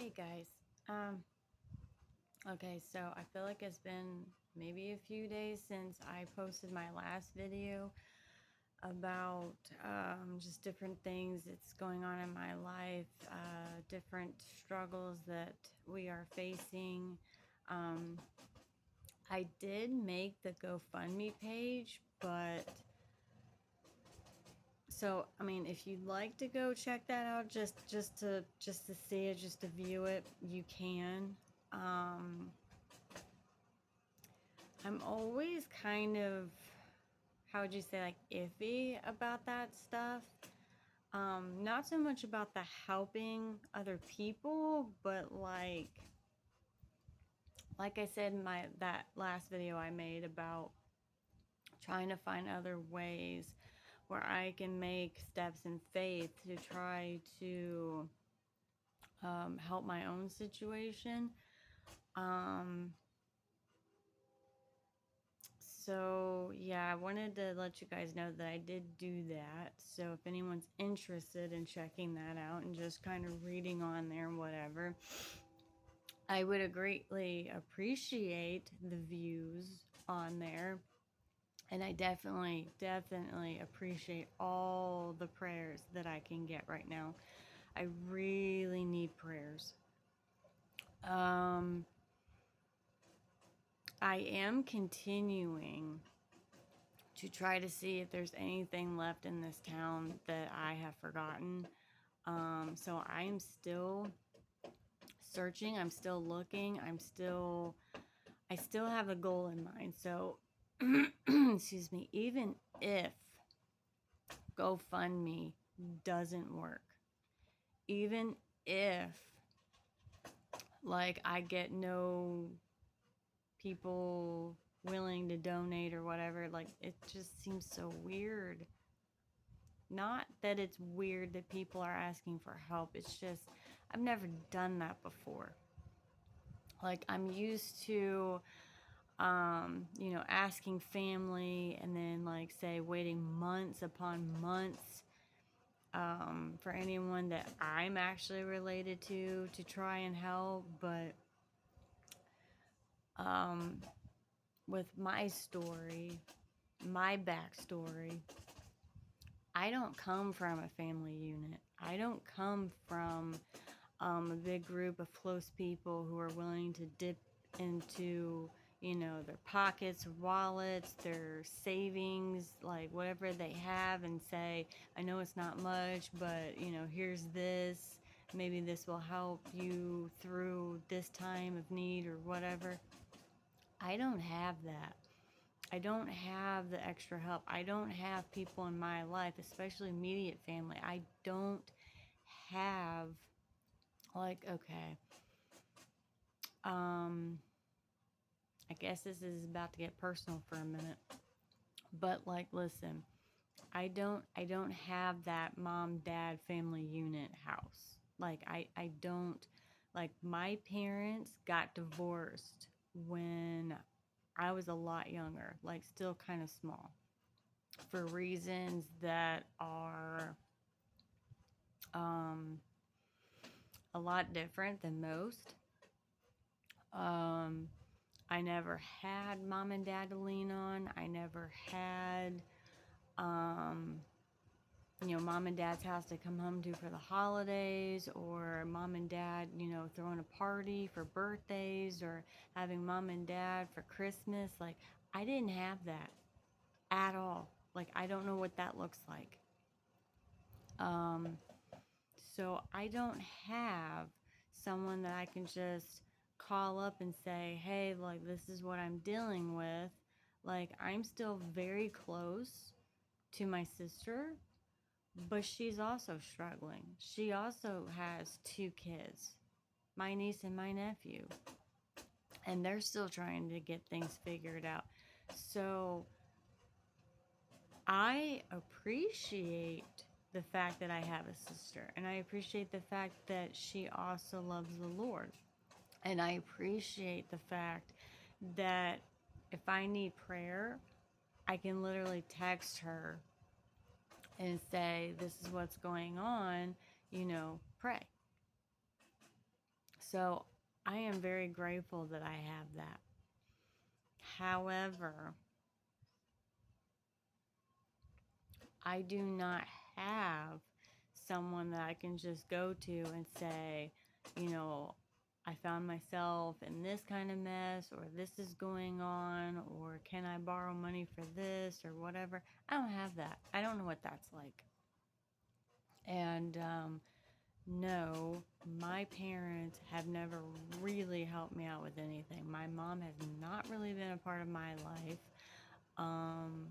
Hey guys. Um, okay, so I feel like it's been maybe a few days since I posted my last video about just different things that's going on in my life, different struggles that we are facing. Um, I did make the GoFundMe page, but so I mean, if you'd like to go check that out, just to see it, just to view it, you can. Um, I'm always kind of, how would you say, like iffy about that stuff. Not so much about the helping other people, but like I said in my that last video I made about trying to find other ways where I can make steps in faith to try to help my own situation. Um, So, yeah, I wanted to let you guys know that I did do that. So, if anyone's interested in checking that out and just kind of reading on there and whatever, I would greatly appreciate the views on there. And I definitely appreciate all the prayers that I can get right now. I really need prayers. Um, I am continuing to try to see if there's anything left in this town that I have forgotten. So I'm still searching, I'm still looking, I still have a goal in mind. So, excuse me, even if GoFundMe doesn't work, even if like I get no people willing to donate or whatever, like it just seems so weird. Not that it's weird that people are asking for help. It's just I've never done that before. Like I'm used to asking family and then like say waiting months upon months for anyone that I'm actually related to try and help, but um with my story, my backstory, I don't come from a family unit. I don't come from a big group of close people who are willing to dip into, their pockets, wallets, their savings, like whatever they have, and say, I know it's not much, but, here's this. Maybe this will help you through this time of need or whatever. I don't have that. I don't have the extra help. I don't have people in my life, especially immediate family. I don't have, like, okay, um, I guess this is about to get personal for a minute. But like, listen, I don't have that mom dad family unit house. Like I don't, like, my parents got divorced when I was a lot younger, like still kind of small, for reasons that are um, a lot different than most. Um, I never had mom and dad to lean on. I never had, um, mom and dad's house to come home to for the holidays, or mom and dad, throwing a party for birthdays, or having mom and dad for Christmas. Like, I didn't have that at all. Like, I don't know what that looks like. Um, So I don't have someone that I can just call up and say, hey, like, this is what I'm dealing with. Like, I'm still very close to my sister, but she's also struggling. She also has two kids, my niece and my nephew, and they're still trying to get things figured out. So I appreciate the fact that I have a sister, and I appreciate the fact that she also loves the Lord. And I appreciate the fact that if I need prayer, I can literally text her and say, this is what's going on, pray. So I am very grateful that I have that. However, I do not have someone that I can just go to and say, you know, I found myself in this kind of mess, or this is going on, or can I borrow money for this, or whatever. I don't have that. I don't know what that's like. And no, my parents have never really helped me out with anything. My mom has not really been a part of my life. Um,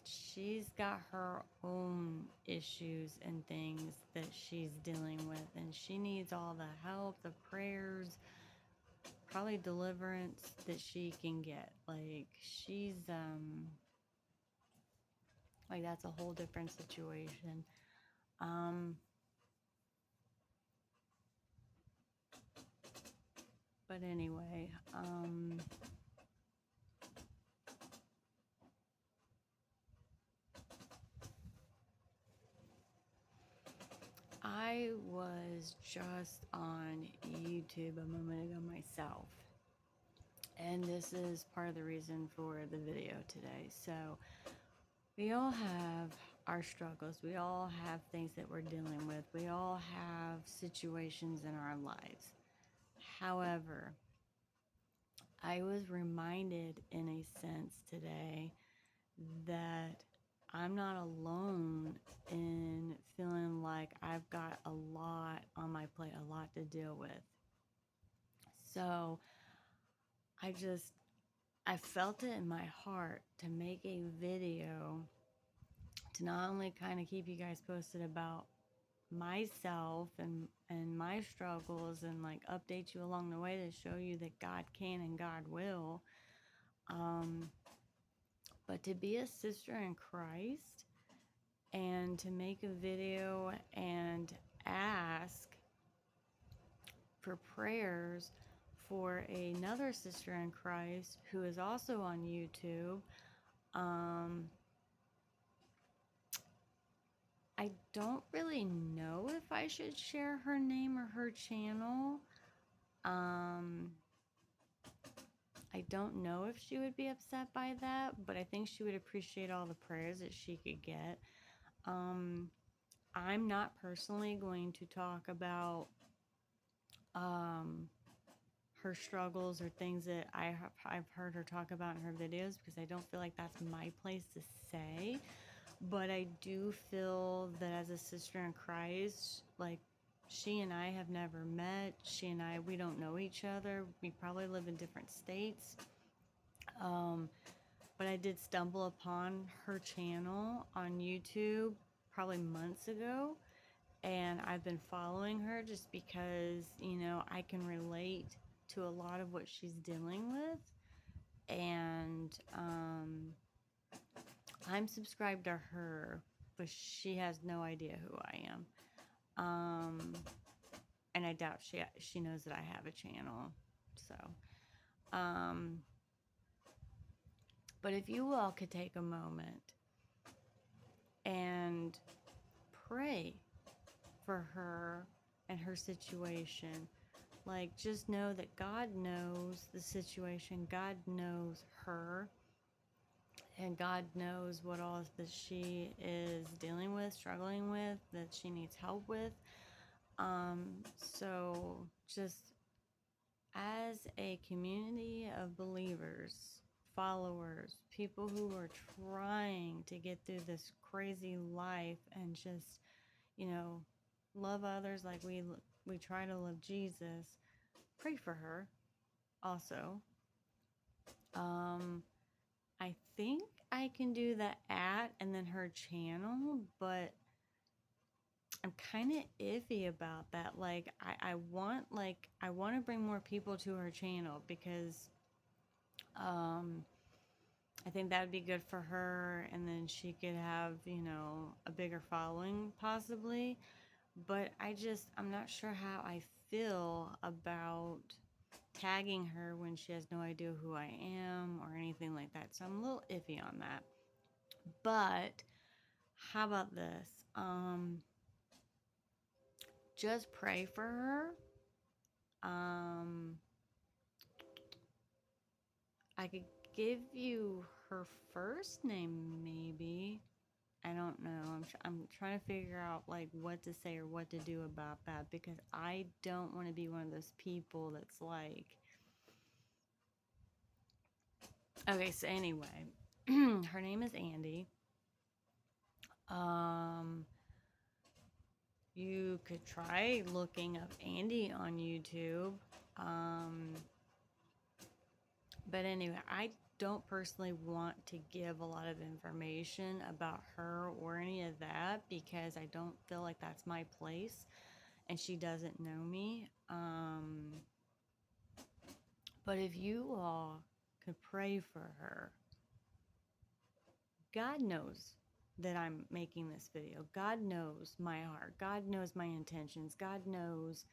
she's got her own issues and things that she's dealing with, and she needs all the help, the prayers, probably deliverance that she can get. Like, she's like, that's a whole different situation. um but anyway, I was just on YouTube a moment ago myself, and this is part of the reason for the video today. So, we all have our struggles, we all have things that we're dealing with, we all have situations in our lives. However, I was reminded in a sense today that I'm not alone in feeling like I've got a lot on my plate, a lot to deal with. So I just, I felt it in my heart to make a video to not only kind of keep you guys posted about myself and my struggles, and like update you along the way to show you that God can and God will, um, but to be a sister in Christ and to make a video and ask for prayers for another sister in Christ who is also on YouTube. Um, I don't really know if I should share her name or her channel. Um, I don't know if she would be upset by that, but I think she would appreciate all the prayers that she could get. Um, I'm not personally going to talk about um, her struggles or things that I've heard her talk about in her videos, because I don't feel like that's my place to say. But I do feel that as a sister in Christ, like, she and I have never met. She and I, we don't know each other. We probably live in different states. Um, but I did stumble upon her channel on YouTube probably months ago, and I've been following her just because, I can relate to a lot of what she's dealing with. And I'm subscribed to her, but she has no idea who I am. And I doubt she knows that I have a channel. So, but if you all could take a moment and pray for her and her situation. Like, just know that God knows the situation, God knows her, and God knows what all that she is dealing with, struggling with, that she needs help with. So just as a community of believers, followers, people who are trying to get through this crazy life and just, you know, love others like we try to love Jesus, pray for her also. I think I can do the at and then her channel, but I'm kind of iffy about that. Like, I want to bring more people to her channel, because I think that would be good for her, and then she could have, a bigger following possibly. But I'm not sure how I feel about tagging her when she has no idea who I am or anything like that. So I'm a little iffy on that. But how about this? Just pray for her Um, I could give you her first name, maybe. I don't know. I'm trying to figure out like what to say or what to do about that because I don't want to be one of those people that's like, okay, so anyway, her name is Andy. Um, you could try looking up Andy on YouTube. Um, but anyway, I don't personally want to give a lot of information about her or any of that because I don't feel like that's my place and she doesn't know me. But if you all could pray for her, God knows that I'm making this video. God knows my heart. God knows my intentions. God knows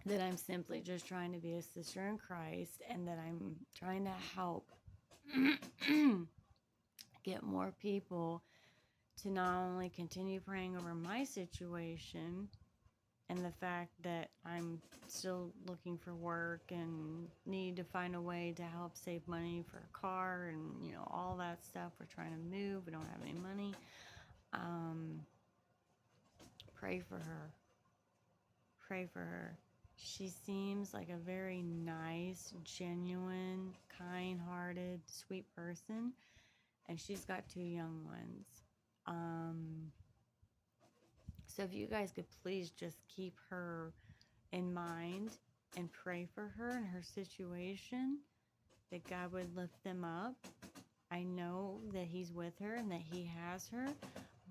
that I'm simply just trying to be a sister in Christ and that I'm trying to help get more people to not only continue praying over my situation and the fact that I'm still looking for work and need to find a way to help save money for a car and, all that stuff. We're trying to move. We don't have any money. Pray for her. Pray for her. She seems like a very nice, genuine, kind-hearted, sweet person. And she's got 2 young ones. So if you guys could please just keep her in mind and pray for her and her situation, that God would lift them up. I know that He's with her and that He has her,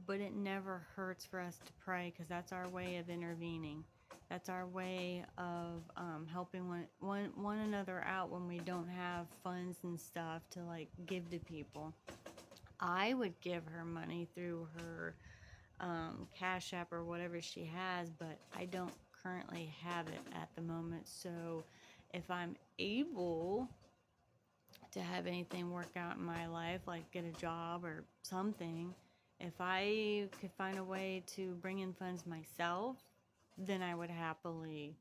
but it never hurts for us to pray because that's our way of intervening. That's our way of helping one another out when we don't have funds and stuff to like give to people. I would give her money through her Cash App or whatever she has, but I don't currently have it at the moment. So if I'm able to have anything work out in my life, like get a job or something, if I could find a way to bring in funds myself, then I would happily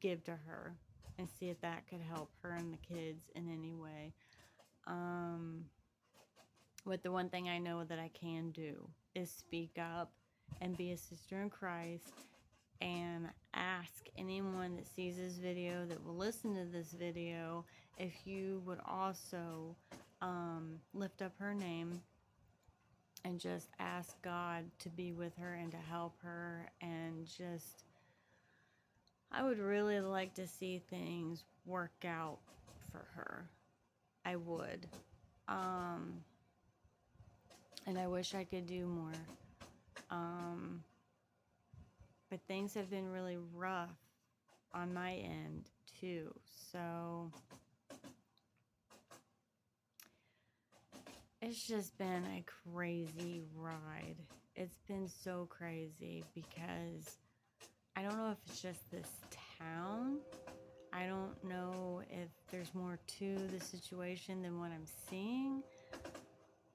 give to her and see if that could help her and the kids in any way. But the one thing I know that I can do is speak up and be a sister in Christ and ask anyone that sees this video, that will listen to this video, if you would also lift up her name and just ask God to be with her and to help her. And just, I would really like to see things work out for her. I would. And I wish I could do more. But things have been really rough on my end too. So it's just been a crazy ride. It's been so crazy because I don't know if it's just this town. I don't know if there's more to the situation than what I'm seeing.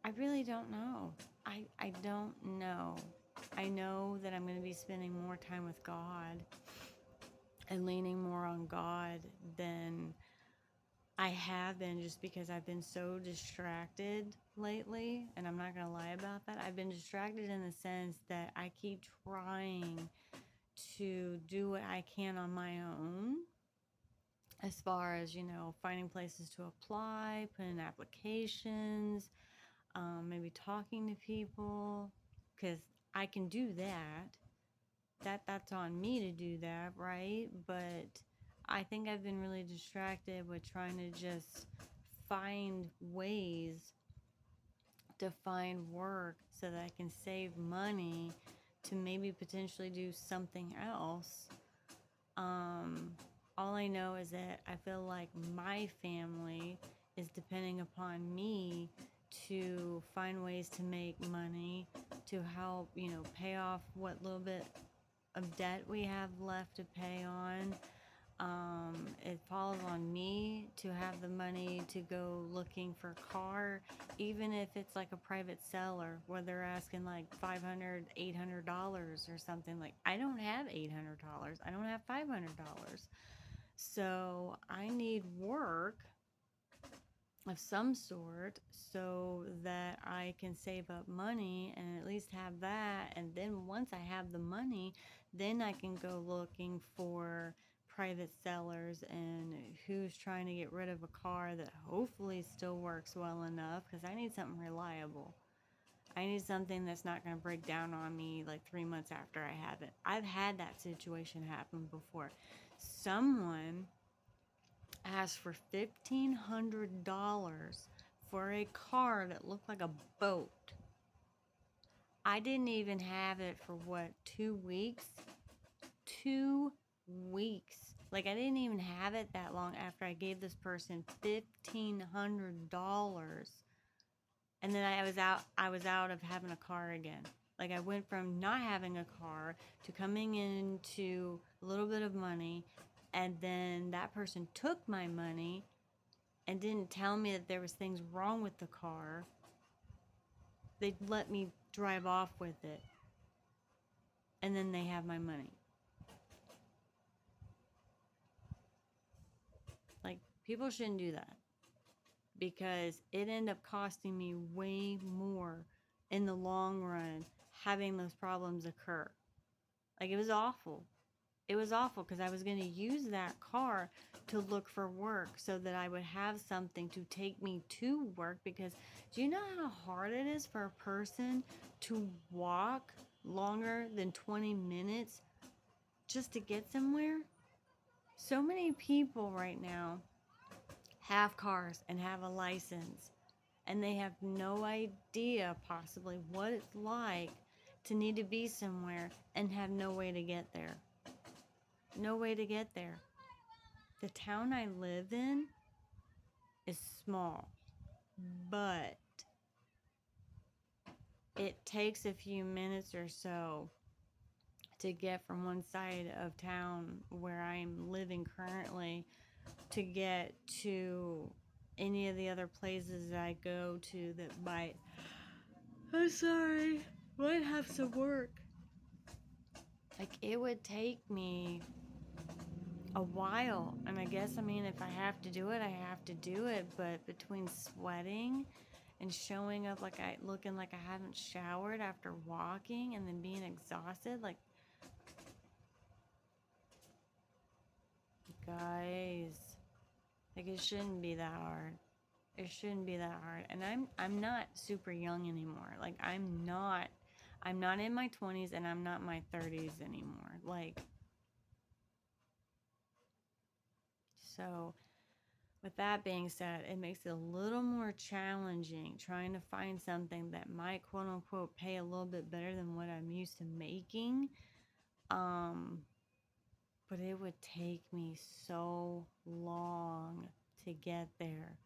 I really don't know. I don't know. I know that I'm going to be spending more time with God and leaning more on God than I have been, just because I've been so distracted lately. And I'm not going to lie about that. I've been distracted in the sense that I keep trying to do what I can on my own, as far as, finding places to apply, putting applications, maybe talking to people, because I can do that. That's on me to do that, right? But I think I've been really distracted with trying to just find ways to find work so that I can save money to maybe potentially do something else. All I know is that I feel like my family is depending upon me to find ways to make money to help, pay off what little bit of debt we have left to pay on. It falls on me to have the money to go looking for a car, even if it's like a private seller where they're asking like $500, $800 or something. Like, I don't have $800. I don't have $500. So I need work of some sort so that I can save up money and at least have that. And then once I have the money, then I can go looking for private sellers and who's trying to get rid of a car that hopefully still works well enough, because I need something reliable. I need something that's not going to break down on me like 3 months after I have it. I've had that situation happen before. Someone asked for $1,500 for a car that looked like a boat. I didn't even have it for what, 2 weeks? 2 weeks. Like, I didn't even have it that long after I gave this person $1,500. And then I was out of having a car again. Like, I went from not having a car to coming into a little bit of money, and then that person took my money and didn't tell me that there was things wrong with the car. They let me drive off with it, and then they have my money. Like, people shouldn't do that, because it ended up costing me way more in the long run having those problems occur. Like, it was awful. It was awful because I was going to use that car to look for work so that I would have something to take me to work. Because do you know how hard it is for a person to walk longer than 20 minutes just to get somewhere? So many people right now have cars and have a license, and they have no idea possibly what it's like to need to be somewhere and have no way to get there. No way to get there. The town I live in is small, but it takes a few minutes or so to get from one side of town where I'm living currently to get to any of the other places that I go to that might have some work. Like, it would take me a while, and I guess, I mean, if I have to do it, I have to do it. But between sweating and showing up looking like I haven't showered after walking, and then being exhausted, like, guys, like, it shouldn't be that hard. It shouldn't be that hard. And I'm not super young anymore. Like, I'm not in my 20s, and I'm not in my 30s anymore. Like, so with that being said, it makes it a little more challenging trying to find something that might, quote unquote, pay a little bit better than what I'm used to making. But it would take me so long to get there.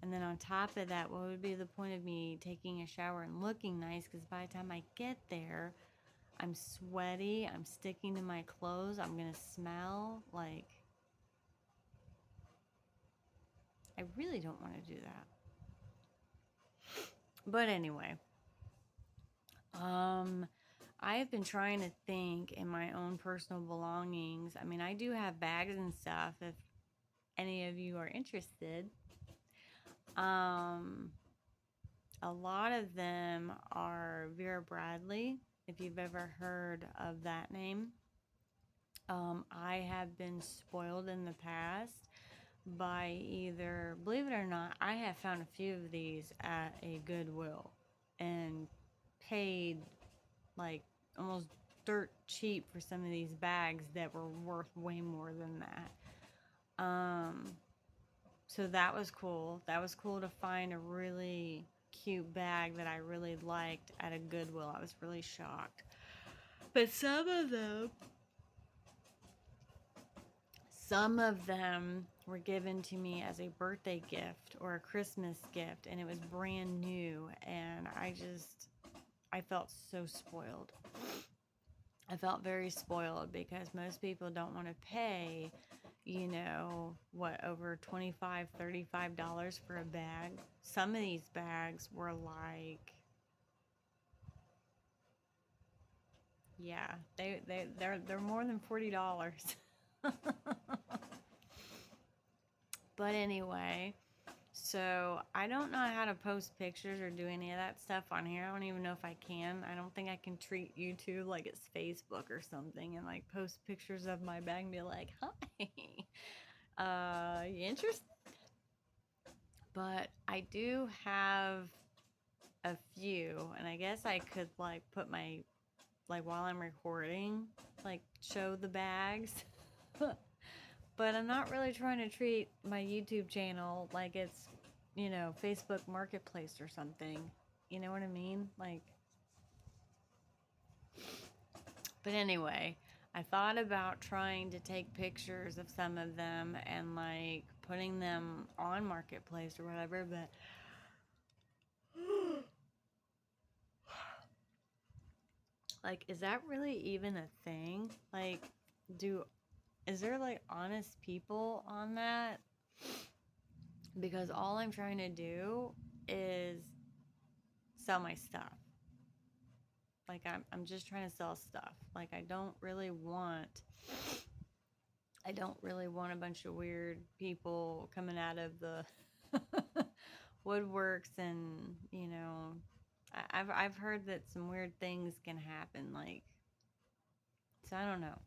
And then on top of that, what would be the point of me taking a shower and looking nice? Because by the time I get there, I'm sweaty, I'm sticking to my clothes, I'm going to smell like... I really don't want to do that. But anyway, I have been trying to think in my own personal belongings. I mean, I do have bags and stuff if any of you are interested. A lot of them are Vera Bradley, if you've ever heard of that name. I have been spoiled in the past by either, believe it or not, I have found a few of these at a Goodwill and paid like almost dirt cheap for some of these bags that were worth way more than that. So that was cool. That was cool to find a really cute bag that I really liked at a Goodwill. I was really shocked. But some of them were given to me as a birthday gift or a Christmas gift, and it was brand new, and I felt so spoiled. I felt very spoiled because most people don't want to pay you know, what, over $25, $35 for a bag. Some of these bags were like, yeah, they're more than $40. But anyway, so I don't know how to post pictures or do any of that stuff on here. I don't even know if I can. I don't think I can treat YouTube like it's Facebook or something and like post pictures of my bag and be like, hi, you interested? But I do have a few, and I guess I could like put my, like while I'm recording, like show the bags. But I'm not really trying to treat my YouTube channel like it's, you know, Facebook Marketplace or something. You know what I mean? Like, but anyway, I thought about trying to take pictures of some of them and like putting them on Marketplace or whatever, but like, is that really even a thing? Like, is there like honest people on that? Because all I'm trying to do is sell my stuff. Like, I'm just trying to sell stuff. Like, I don't really want a bunch of weird people coming out of the woodworks, and you know, I've heard that some weird things can happen. Like, so I don't know.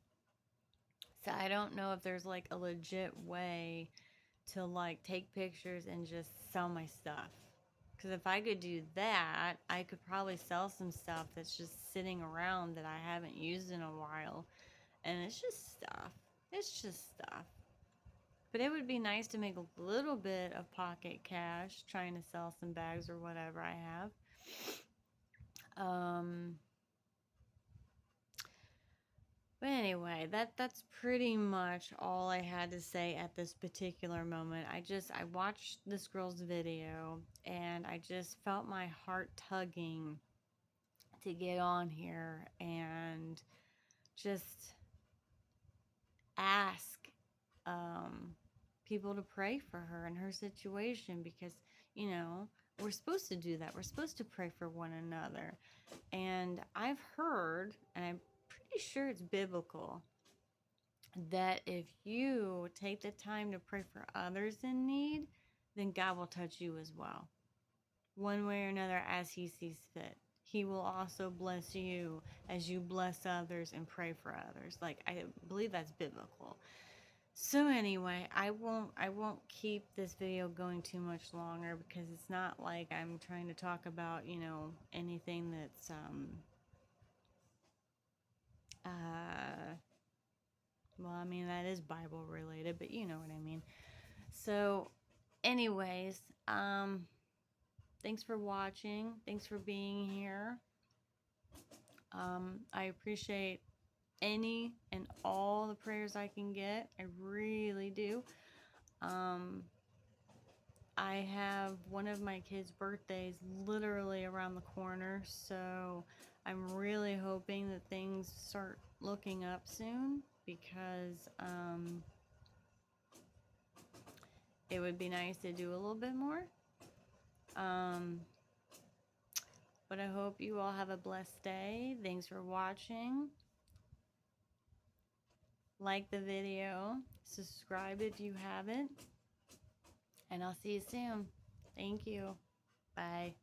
So I don't know if there's like a legit way to like take pictures and just sell my stuff. Because if I could do that, I could probably sell some stuff that's just sitting around that I haven't used in a while. And it's just stuff. It's just stuff. But it would be nice to make a little bit of pocket cash trying to sell some bags or whatever I have. But anyway, that's pretty much all I had to say at this particular moment. I watched this girl's video and I just felt my heart tugging to get on here and just ask people to pray for her and her situation, because, you know, we're supposed to do that. We're supposed to pray for one another. And I've heard, and I'm pretty sure it's biblical, that if you take the time to pray for others in need, then God will touch you as well, one way or another, as He sees fit. He will also bless you as you bless others and pray for others. Like, I believe that's biblical. So anyway, I won't keep this video going too much longer, because it's not like I'm trying to talk about, you know, anything that's well, I mean, that is Bible related, but you know what I mean. So anyways, thanks for watching. Thanks for being here. I appreciate any and all the prayers I can get. I really do. I have one of my kids' birthdays literally around the corner, so I'm really hoping that things start looking up soon, because it would be nice to do a little bit more. But I hope you all have a blessed day. Thanks for watching. Like the video, subscribe if you haven't, and I'll see you soon. Thank you. Bye.